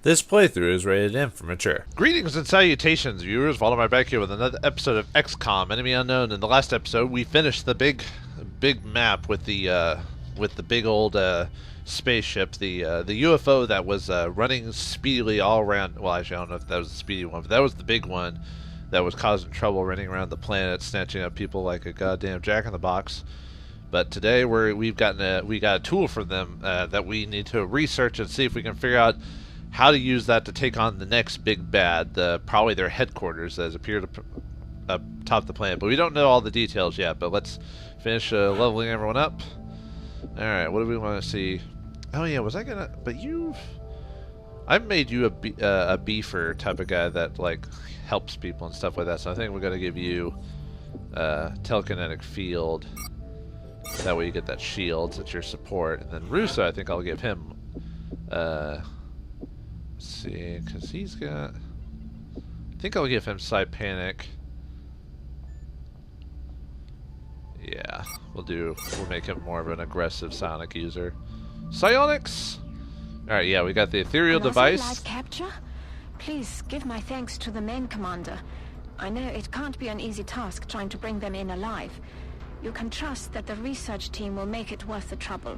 This playthrough is rated M for mature. Greetings and salutations, viewers. Vauldemare back here with another episode of XCOM: Enemy Unknown. In the last episode, we finished the big map with the big old spaceship, the UFO that was running speedily all around. Well, actually, I don't know if that was the speedy one, but that was the big one that was causing trouble running around the planet, snatching up people like a goddamn jack-in-the-box. But today we got a tool for them that we need to research and see if we can figure out how to use that to take on the next big bad, probably their headquarters that has appeared up top the planet. But we don't know all the details yet, but let's finish leveling everyone up. Alright, what do we want to see? Oh yeah, was I gonna... But I've made you a beefer type of guy that, like, helps people and stuff like that, so I think we're going to give you telekinetic field. That way you get that shield, that's your support. And then Russo, I think I'll give him... let's see, because he's got... I think I'll give him Side Panic. Yeah, we'll make him more of an aggressive sonic user. Psionics! Alright, yeah, we got the Ethereal device. Live capture? Please give my thanks to the main commander. I know it can't be an easy task trying to bring them in alive. You can trust that the research team will make it worth the trouble.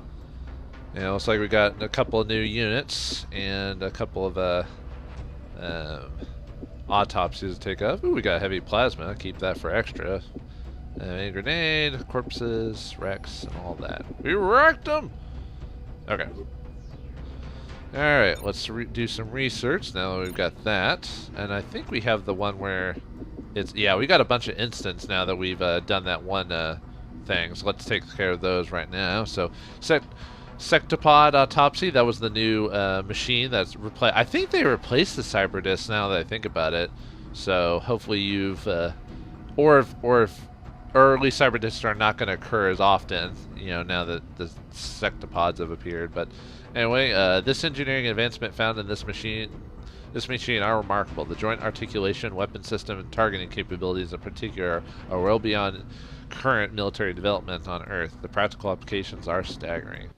Yeah, looks like we got a couple of new units and a couple of autopsies to take up. Ooh, we got heavy plasma. Keep that for extra. A grenade, corpses, Rex, and all that. We wrecked them! Okay. Alright, let's do some research now that we've got that. And I think we have the one where it's... Yeah, we got a bunch of instants now that we've done that one thing. So let's take care of those right now. So, Sectopod Autopsy, that was the new machine that's replaced. I think they replaced the Cyberdisc now that I think about it. So hopefully you've... or if early Cyberdiscs are not going to occur as often, you know, now that the Sectopods have appeared. But anyway, this engineering advancement found in this machine are remarkable. The joint articulation, weapon system, and targeting capabilities in particular are well beyond current military development on Earth. The practical applications are staggering.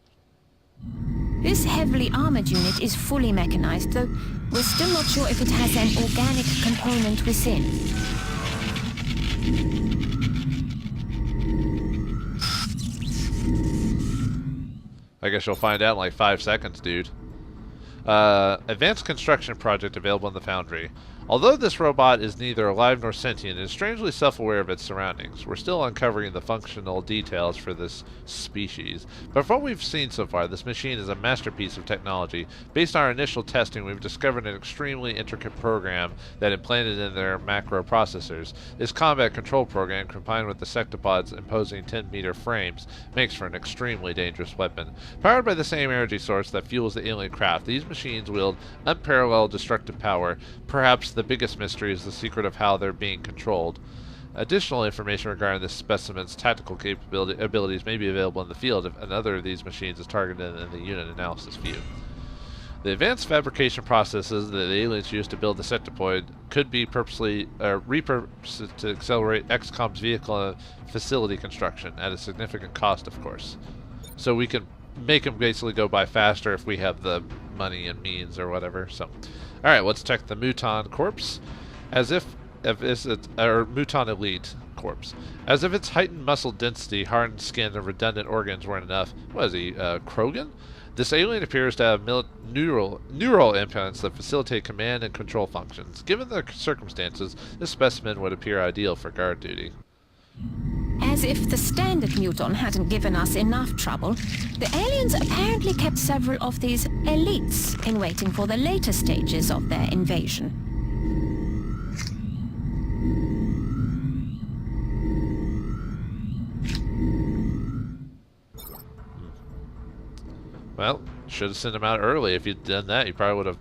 This heavily armored unit is fully mechanized, though we're still not sure if it has an organic component within. I guess you'll find out in like 5 seconds, dude. Advanced construction project available in the foundry. Although this robot is neither alive nor sentient, it is strangely self-aware of its surroundings. We're still uncovering the functional details for this species. But from what we've seen so far, this machine is a masterpiece of technology. Based on our initial testing, we've discovered an extremely intricate program that implanted in their macroprocessors. This combat control program, combined with the sectopod's imposing 10-meter frames, makes for an extremely dangerous weapon. Powered by the same energy source that fuels the alien craft, these machines wield unparalleled destructive power. Perhaps the biggest mystery is the secret of how they're being controlled. Additional information regarding this specimen's tactical abilities may be available in the field if another of these machines is targeted in the unit analysis view. The advanced fabrication processes that the aliens used to build the sectopoid could be purposely repurposed to accelerate XCOM's vehicle and facility construction at a significant cost, of course. So we can make them basically go by faster if we have the money and means or whatever. So, all right, let's check the Muton corpse, as if it's or Muton Elite corpse, as if its heightened muscle density, hardened skin, and redundant organs weren't enough. What is he, Krogan? This alien appears to have neural implants that facilitate command and control functions. Given the circumstances, this specimen would appear ideal for guard duty. As if the standard Muton hadn't given us enough trouble, the aliens apparently kept several of these elites in waiting for the later stages of their invasion. Well, should have sent them out early. If you'd done that, you probably would have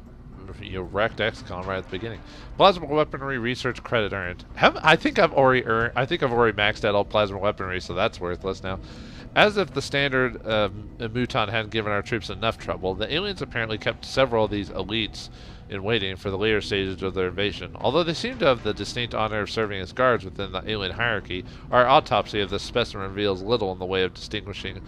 wrecked XCOM right at the beginning. Plasma weaponry research credit earned. I think I've already maxed out all plasma weaponry, so that's worthless now. As if the standard Muton hadn't given our troops enough trouble, the aliens apparently kept several of these elites in waiting for the later stages of their invasion. Although they seem to have the distinct honor of serving as guards within the alien hierarchy, our autopsy of this specimen reveals little in the way of distinguishing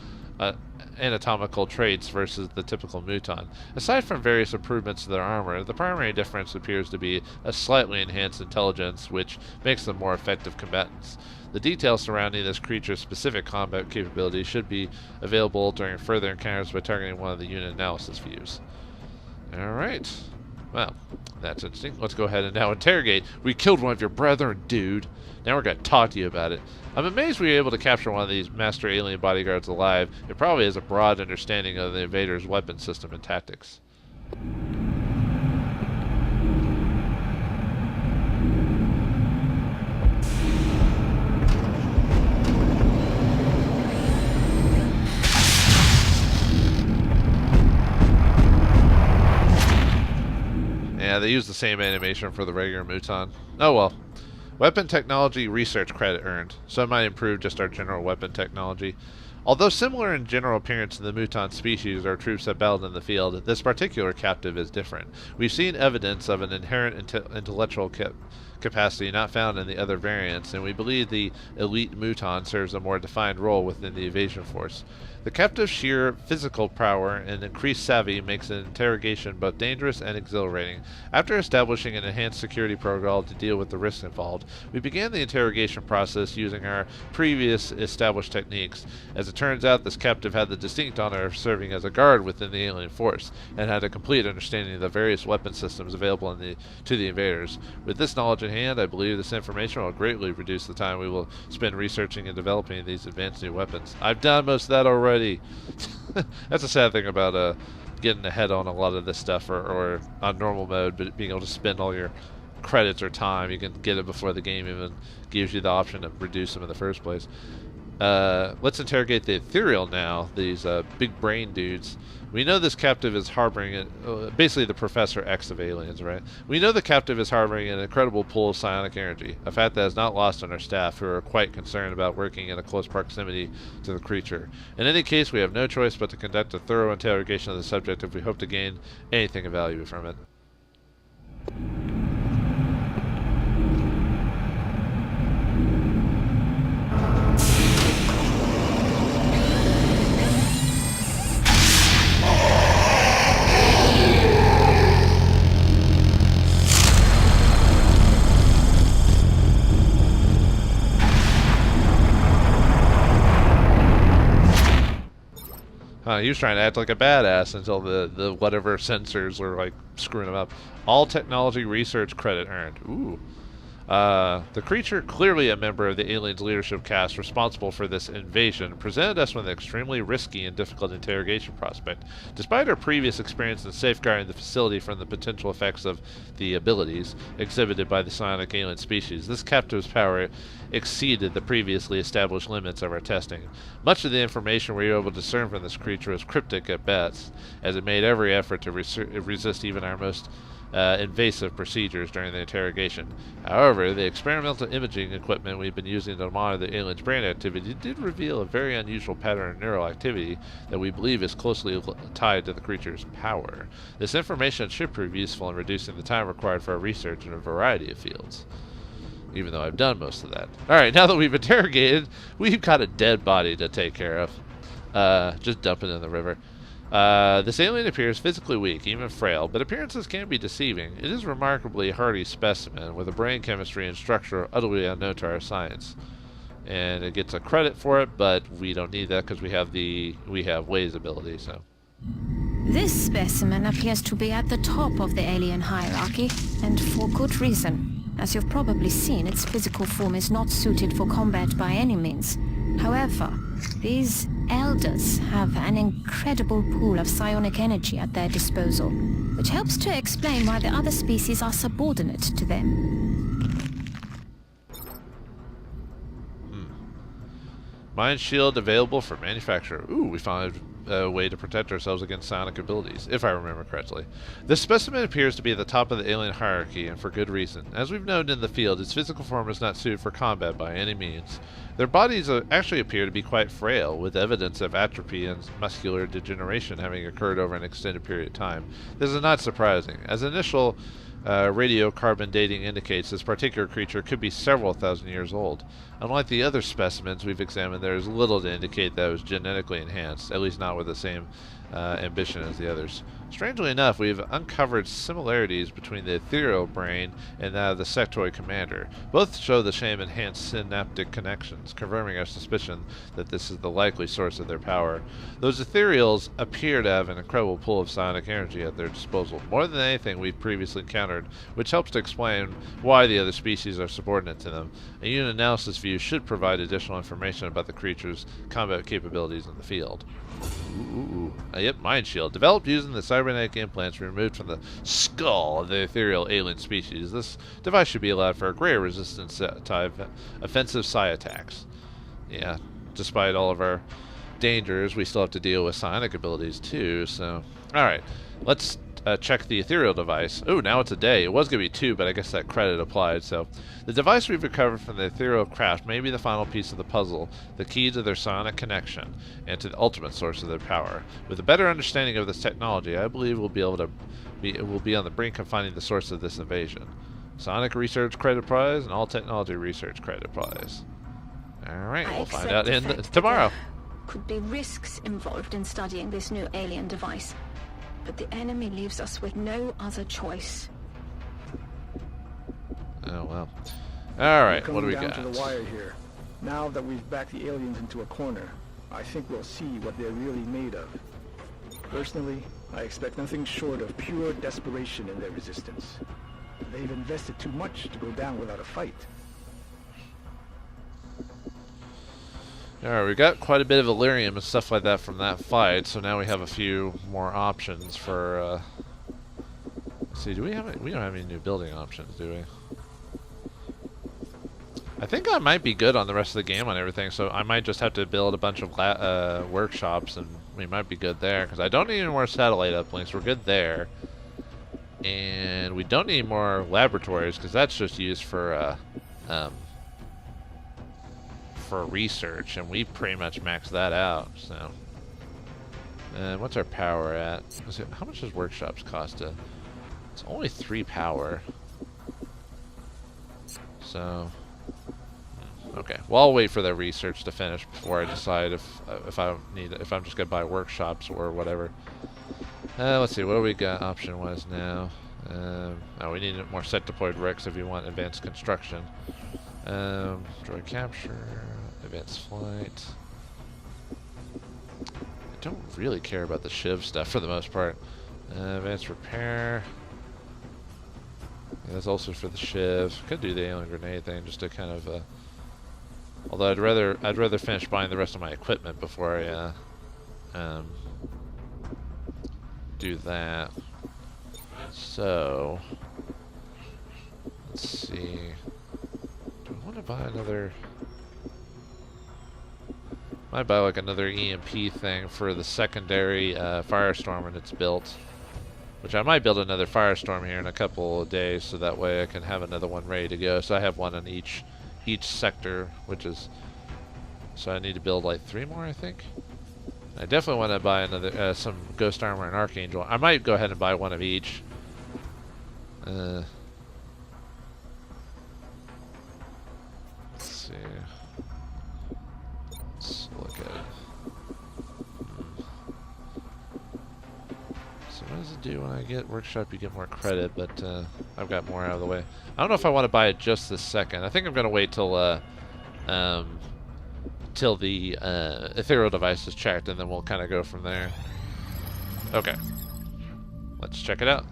anatomical traits versus the typical muton. Aside from various improvements to their armor, the primary difference appears to be a slightly enhanced intelligence, which makes them more effective combatants. The details surrounding this creature's specific combat capabilities should be available during further encounters by targeting one of the unit analysis views. Alright. Well, that's interesting. Let's go ahead and now interrogate. We killed one of your brethren, dude. Now we're going to talk to you about it. I'm amazed we were able to capture one of these master alien bodyguards alive. It probably has a broad understanding of the invader's weapon system and tactics. Yeah, they use the same animation for the regular muton. Oh well. Weapon technology research credit earned. Some might improve just our general weapon technology. Although similar in general appearance to the mutant species our troops have battled in the field, this particular captive is different. We've seen evidence of an inherent intellectual capacity not found in the other variants, and we believe the elite muton serves a more defined role within the invasion force. The captive's sheer physical power and increased savvy makes an interrogation both dangerous and exhilarating. After establishing an enhanced security protocol to deal with the risks involved, we began the interrogation process using our previous established techniques. As it turns out, this captive had the distinct honor of serving as a guard within the alien force, and had a complete understanding of the various weapon systems available to the invaders. With this knowledge in hand, I believe this information will greatly reduce the time we will spend researching and developing these advanced new weapons. I've done most of that already. That's a sad thing about getting ahead on a lot of this stuff, or on normal mode, but being able to spend all your credits or time, you can get it before the game even gives you the option to reduce them in the first place. Let's interrogate the Ethereal now, these big brain dudes. We know this captive is harboring, basically the Professor X of aliens, right? We know the captive is harboring an incredible pool of psionic energy, a fact that is not lost on our staff, who are quite concerned about working in a close proximity to the creature. In any case, we have no choice but to conduct a thorough interrogation of the subject if we hope to gain anything of value from it. He was trying to act like a badass until the whatever sensors were like screwing him up. All technology research credit earned. Ooh. The creature, clearly a member of the aliens' leadership cast responsible for this invasion, presented us with an extremely risky and difficult interrogation prospect. Despite our previous experience in safeguarding the facility from the potential effects of the abilities exhibited by the psionic alien species, this captive's power exceeded the previously established limits of our testing. Much of the information we were able to discern from this creature was cryptic at best, as it made every effort to resist even our most invasive procedures during the interrogation. However, the experimental imaging equipment we've been using to monitor the alien's brain activity did reveal a very unusual pattern of neural activity that we believe is closely tied to the creature's power. This information should prove useful in reducing the time required for our research in a variety of fields, even though I've done most of that. Alright, now that we've interrogated, we've got a dead body to take care of. Just dump it in the river. This alien appears physically weak, even frail, but appearances can be deceiving. It is a remarkably hardy specimen, with a brain chemistry and structure utterly unknown to our science. And it gets a credit for it, but we don't need that because we have Waze ability, so. This specimen appears to be at the top of the alien hierarchy, and for good reason. As you've probably seen, its physical form is not suited for combat by any means. However, these elders have an incredible pool of psionic energy at their disposal, which helps to explain why the other species are subordinate to them. Mind shield available for manufacture. Ooh, we found a way to protect ourselves against psionic abilities, if I remember correctly. This specimen appears to be at the top of the alien hierarchy, and for good reason. As we've noted in the field, its physical form is not suited for combat by any means. Their bodies actually appear to be quite frail, with evidence of atrophy and muscular degeneration having occurred over an extended period of time. This is not surprising, as initial Radiocarbon dating indicates this particular creature could be several thousand years old. Unlike the other specimens we've examined, there is little to indicate that it was genetically enhanced, at least not with the same ambition as the others. Strangely enough, we've uncovered similarities between the ethereal brain and that of the sectoid commander. Both show the same enhanced synaptic connections, confirming our suspicion that this is the likely source of their power. Those ethereals appear to have an incredible pool of psionic energy at their disposal, more than anything we've previously encountered, which helps to explain why the other species are subordinate to them. A unit analysis view should provide additional information about the creature's combat capabilities in the field. Yep, Mind Shield. Developed using the cybernetic implants removed from the skull of the ethereal alien species, this device should be allowed for a greater resistance to offensive psi attacks. Yeah, despite all of our dangers, we still have to deal with psionic abilities too, so... Alright, let's check the ethereal device. Oh, now it's a day. It was going to be 2, but I guess that credit applied, so... The device we've recovered from the ethereal craft may be the final piece of the puzzle, the key to their psionic connection, and to the ultimate source of their power. With a better understanding of this technology, I believe we'll be on the brink of finding the source of this invasion. Psionic Research Credit Prize and All Technology Research Credit Prize. Alright, we'll find out tomorrow. Could be risks involved in studying this new alien device, but the enemy leaves us with no other choice. Oh well. Alright, what do we got? Down to the wire here. Now that we've backed the aliens into a corner, I think we'll see what they're really made of. Personally, I expect nothing short of pure desperation in their resistance. They've invested too much to go down without a fight. Alright, we got quite a bit of Illyrium and stuff like that from that fight, so now we have a few more options for, let's see, we don't have any new building options, do we? I think I might be good on the rest of the game on everything, so I might just have to build a bunch of workshops, and we might be good there, because I don't need any more satellite uplinks. We're good there. And we don't need more laboratories, because that's just used for research, and we pretty much maxed that out, so... what's our power at? How much does workshops cost? It's only 3 power. So... Okay, well I'll wait for the research to finish before I decide if I'm just gonna buy workshops or whatever. Let's see, what do we got option-wise now? Oh, we need more set deployed RICs if you want advanced construction. Droid capture, advanced flight. I don't really care about the Shiv stuff for the most part. Advanced repair. Yeah, that's also for the Shiv. Could do the alien grenade thing just to kind of. Although I'd rather finish buying the rest of my equipment before I do that. So let's see. Do I want to buy another? I might buy like another EMP thing for the secondary Firestorm when it's built. Which I might build another Firestorm here in a couple of days, so that way I can have another one ready to go. So I have one on each sector, which is... So I need to build like 3 more, I think. I definitely want to buy another some Ghost Armor and Archangel. I might go ahead and buy one of each. Let's see. Let's look at it. So what does it do when I get workshop? You get more credit, but I've got more out of the way. I don't know if I want to buy it just this second. I think I'm going to wait till the ethereal device is checked, and then we'll kind of go from there. Okay. Let's check it out.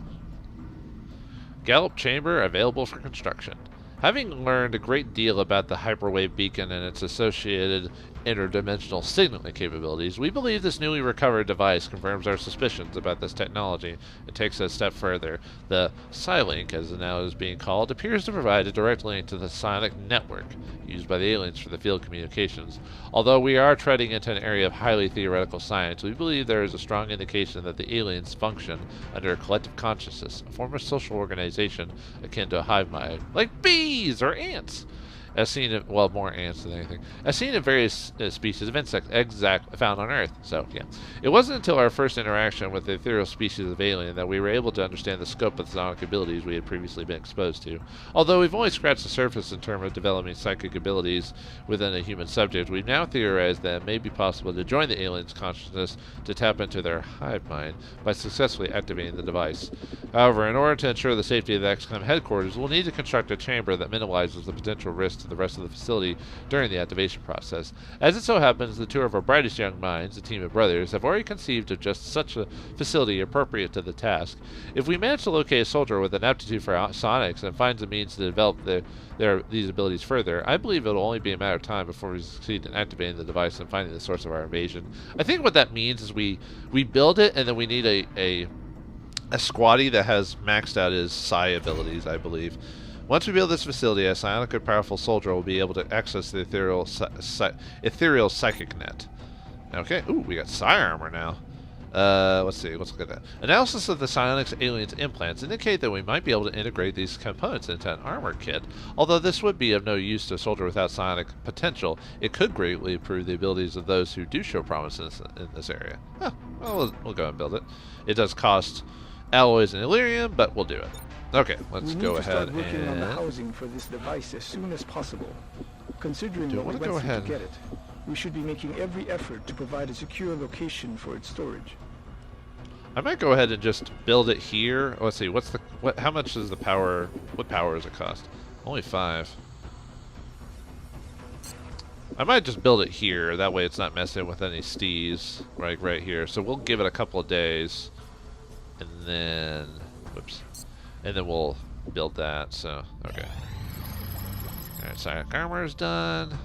Gallop chamber available for construction. Having learned a great deal about the hyperwave beacon and its associated interdimensional signaling capabilities, we believe this newly recovered device confirms our suspicions about this technology and takes it a step further. The Psilink, as it now is being called, appears to provide a direct link to the psionic network used by the aliens for the field communications. Although we are treading into an area of highly theoretical science, we believe there is a strong indication that the aliens function under a collective consciousness, a form of social organization akin to a hive mind, like bees or ants. as seen in, well, more ants than anything, as seen in various species of insects found on Earth. So, yeah. It wasn't until our first interaction with the ethereal species of alien that we were able to understand the scope of the psionic abilities we had previously been exposed to. Although we've only scratched the surface in terms of developing psychic abilities within a human subject, we've now theorized that it may be possible to join the alien's consciousness to tap into their hive mind by successfully activating the device. However, in order to ensure the safety of the XCOM headquarters, we'll need to construct a chamber that minimizes the potential risk to the rest of the facility during the activation process. As it so happens, the two of our brightest young minds, a team of brothers, have already conceived of just such a facility appropriate to the task. If we manage to locate a soldier with an aptitude for psionics and finds a means to develop these abilities further, I believe it'll only be a matter of time before we succeed in activating the device and finding the source of our invasion. I think what that means is we build it, and then we need a squatty that has maxed out his psi abilities, I believe. Once we build this facility, a psionic and powerful soldier will be able to access the ethereal psychic net. Okay, ooh, we got psi armor now. Let's see, let's look at that. Analysis of the psionics aliens implants indicate that we might be able to integrate these components into an armor kit. Although this would be of no use to a soldier without psionic potential, it could greatly improve the abilities of those who do show promise in this area. Huh, well, we'll go and build it. It does cost alloys and Illyrium, but we'll do it. Okay, let's go ahead and... We need to start working on the housing for this device as soon as possible. Considering that we went through to get it, we should be making every effort to provide a secure location for its storage. I might go ahead and just build it here. Let's see, how much is the power, what power does it cost? Only 5. I might just build it here, that way it's not messing with any stees, right here. So we'll give it a couple of days, and then, whoops, and then we'll build that, so, okay. Alright, psionic armor is done.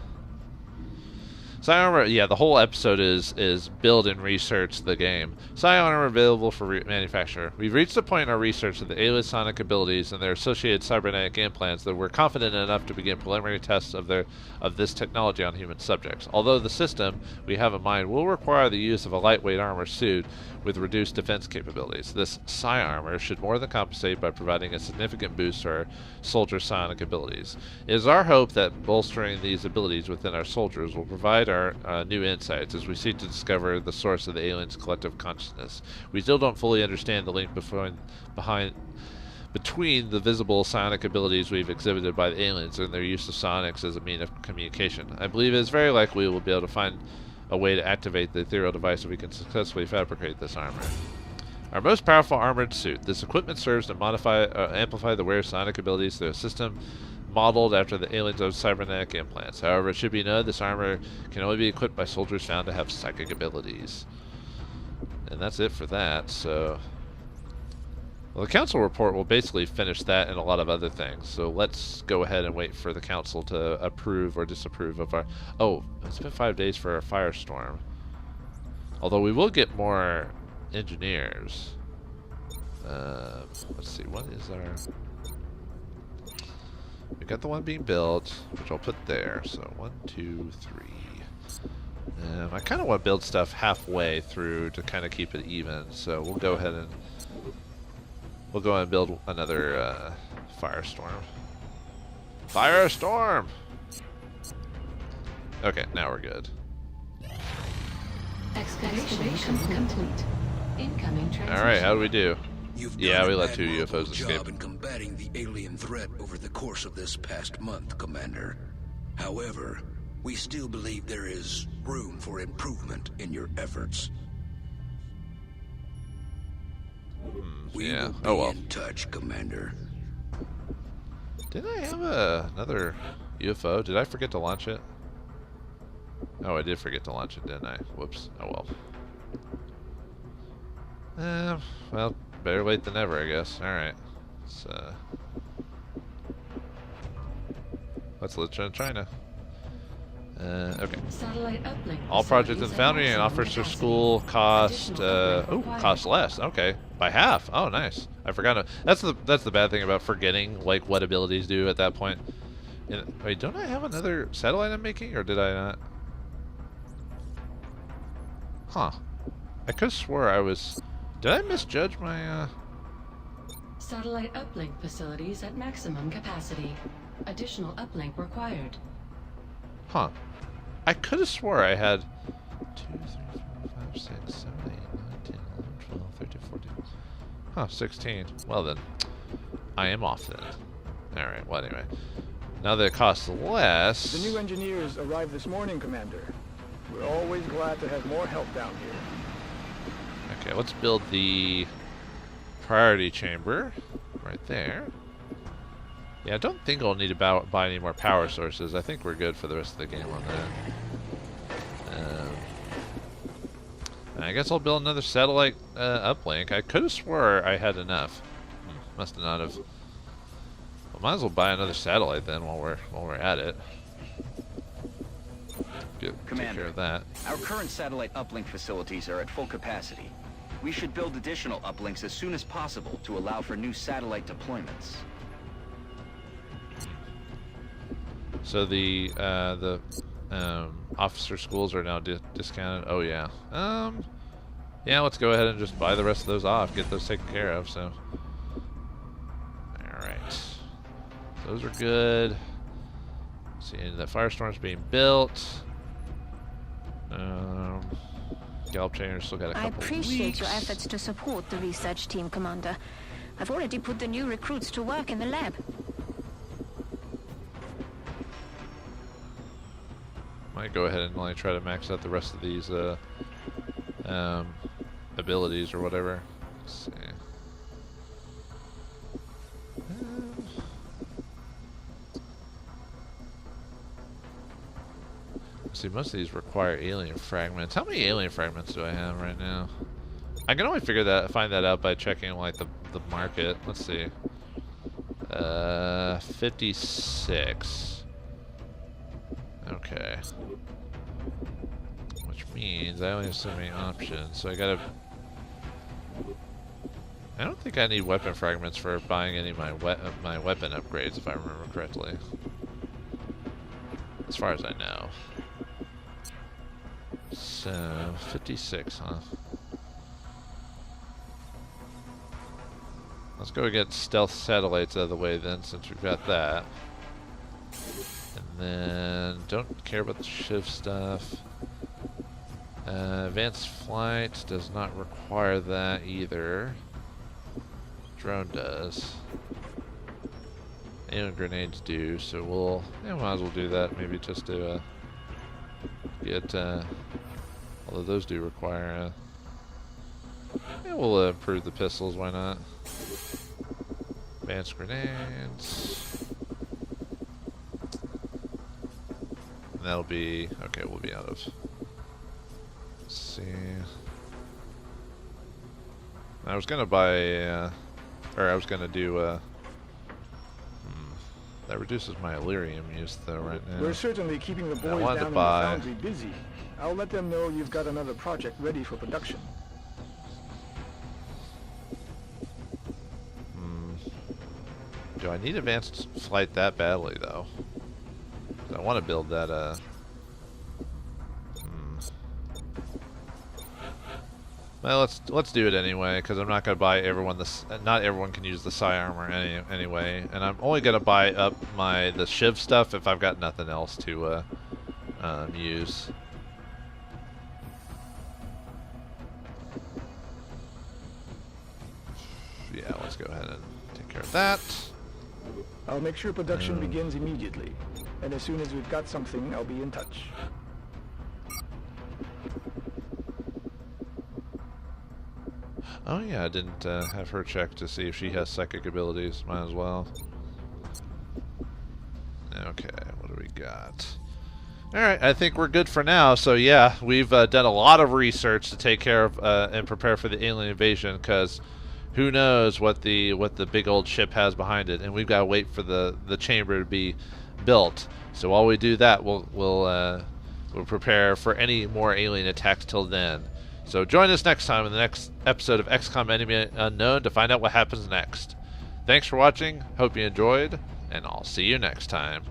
Psi armor, yeah, the whole episode is build and research the game. Psi armor available for manufacture. We've reached a point in our research of the alien sonic abilities and their associated cybernetic implants that we're confident enough to begin preliminary tests of this technology on human subjects. Although the system we have in mind will require the use of a lightweight armor suit with reduced defense capabilities. This psi armor should more than compensate by providing a significant boost to our soldier psionic abilities. It is our hope that bolstering these abilities within our soldiers will provide our new insights as we seek to discover the source of the aliens' collective consciousness. We still don't fully understand the link between the visible psionic abilities we've exhibited by the aliens and their use of psionics as a means of communication. I believe it is very likely we'll be able to find a way to activate the ethereal device if we can successfully fabricate this armor. Our most powerful armored suit. This equipment serves to amplify the wearer's psionic abilities through a system modeled after the aliens' own cybernetic implants. However, it should be noted this armor can only be equipped by soldiers found to have psychic abilities. And that's it for that, so... Well, the council report will basically finish that and a lot of other things, so let's go ahead and wait for the council to approve or disapprove of our... Oh, it's been 5 days for our firestorm. Although we will get more engineers. Let's see, what is our... We got the one being built, which I'll put there, so 1, 2, 3. I kind of want to build stuff halfway through to kind of keep it even, so we'll go ahead and... We'll go and build another firestorm. Firestorm! Okay, now we're good. Excavation complete. Incoming transmission. Alright, how do we do? Yeah, we let 2 UFOs escape. Job in combating the alien threat over the course of this past month, Commander. However, we still believe there is room for improvement in your efforts. We will be in touch, Commander. Didn't I have another UFO? Did I forget to launch it? Oh, I did forget to launch it, didn't I? Whoops. Oh well. Well, better late than never, I guess. Alright. Let's let China. Okay. All projects in the Foundry and offers for school cost cost less. Okay, by half. Oh, nice. I forgot. That's the bad thing about forgetting like what abilities do at that point. Wait, don't I have another satellite I'm making, or did I not? Huh. I could have swore I was. Did I misjudge my? Satellite uplink facilities at maximum capacity. Additional uplink required. Huh. I could have swore I had 2, 3, 4, 5, 6, 7, 8, 9, 10, 11, 12, 13, 14. Huh, 16. Well then, I am off then. Alright, well anyway. Now that it costs less... The new engineers arrived this morning, Commander. We're always glad to have more help down here. Okay, let's build the priority chamber right there. Yeah, I don't think I'll need to buy any more power sources. I think we're good for the rest of the game on that. I guess I'll build another satellite uplink. I could have swore I had enough. Must have not have. Well, might as well buy another satellite then while we're at it. Take care of that. Our current satellite uplink facilities are at full capacity. We should build additional uplinks as soon as possible to allow for new satellite deployments. So the officer schools are now discounted. Oh yeah. Yeah, let's go ahead and just buy the rest of those off. Get those taken care of. So. All right. Those are good. See, the firestorm's being built. Gallop trainers still got a couple I appreciate weeks. your efforts to support the research team, Commander. I've already put the new recruits to work in the lab. Might go ahead and like try to max out the rest of these abilities or whatever. Let's see. See, most of these require alien fragments. How many alien fragments do I have right now? I can only find that out by checking like the market. Let's see. 56. Okay. Which means I only have so many options, so I don't think I need weapon fragments for buying any of my weapon upgrades, if I remember correctly. As far as I know. So, 56, huh? Let's go get stealth satellites out of the way then, since we've got that. And then, don't care about the shift stuff. Advanced flight does not require that either. Drone does. And grenades do, so we might as well do that, maybe just to get, although those do require, yeah, we'll improve the pistols, why not? Advanced grenades. And that'll be, okay, we'll be out of, let's see. I was gonna buy, or I was gonna do, that reduces my Illyrium use though right now. We're certainly keeping the boys down in the foundry busy. I'll let them know you've got another project ready for production. Do I need advanced flight that badly though? I want to build that Well, let's do it anyway, because I'm not going to buy everyone this. Not everyone can use the psi armor anyway, and I'm only going to buy up the shiv stuff if I've got nothing else to use. Yeah, let's go ahead and take care of that. I'll make sure production begins immediately, and as soon as we've got something, I'll be in touch. Oh yeah, I didn't have her check to see if she has psychic abilities. Might as well. Okay, what do we got? Alright, I think we're good for now. So yeah, we've done a lot of research to take care of and prepare for the alien invasion, because who knows what the big old ship has behind it, and we've got to wait for the chamber to be built. So while we do that, we'll prepare for any more alien attacks till then. So join us next time in the next episode of XCOM Enemy Unknown to find out what happens next. Thanks for watching, hope you enjoyed, and I'll see you next time.